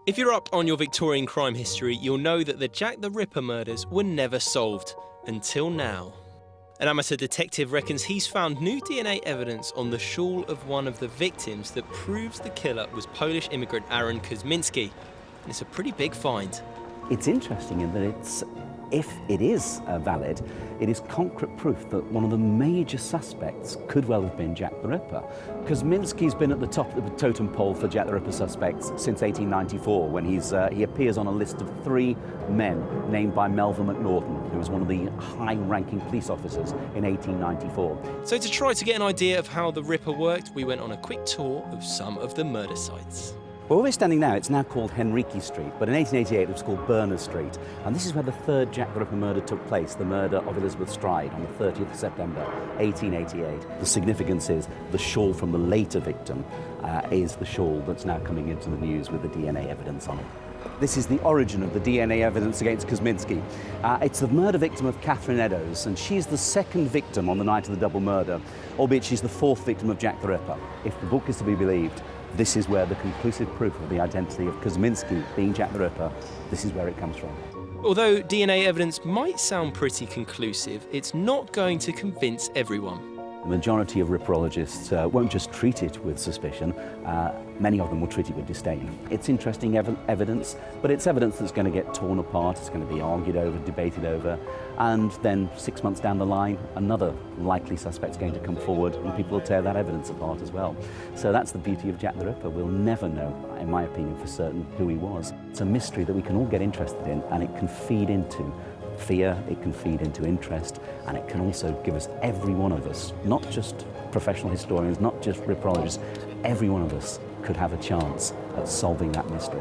If you're up on your Victorian crime history, you'll know that the Jack the Ripper murders were never solved, until now. An amateur detective reckons he's found new DNA evidence on the shawl of one of the victims that proves the killer was Polish immigrant Aaron Kosminkski. And it's a pretty big find. It's interesting in that if it is valid, it is concrete proof that one of the major suspects could well have been Jack the Ripper. Kosminski's been at the top of the totem pole for Jack the Ripper suspects since 1894, when he appears on a list of 3 men named by Melville McNaughton, who was one of the high-ranking police officers in 1894. So to try to get an idea of how the Ripper worked, we went on a quick tour of some of the murder sites. Well, where we're standing now, it's now called Henrique Street, but in 1888 it was called Berners Street. And this is where the third Jack the Ripper murder took place, the murder of Elizabeth Stride on the 30th of September, 1888. The significance is the shawl from the later victim is the shawl that's now coming into the news with the DNA evidence on it. This is the origin of the DNA evidence against Kosminski. It's the murder victim of Catherine Eddowes, and she's the second victim on the night of the double murder, albeit she's the 4th victim of Jack the Ripper. If the book is to be believed, this is where the conclusive proof of the identity of Kosminski being Jack the Ripper, this is where it comes from. Although DNA evidence might sound pretty conclusive, it's not going to convince everyone. The majority of ripperologists won't just treat it with suspicion, many of them will treat it with disdain. It's interesting evidence, but it's evidence that's going to get torn apart, it's going to be argued over, debated over, and then 6 months down the line, another likely suspect's going to come forward and people will tear that evidence apart as well. So that's the beauty of Jack the Ripper. We'll never know, in my opinion, for certain who he was. It's a mystery that we can all get interested in, and it can feed into fear, it can feed into interest, and it can also give us, every one of us, not just professional historians, not just ripperologists, every one of us could have a chance at solving that mystery.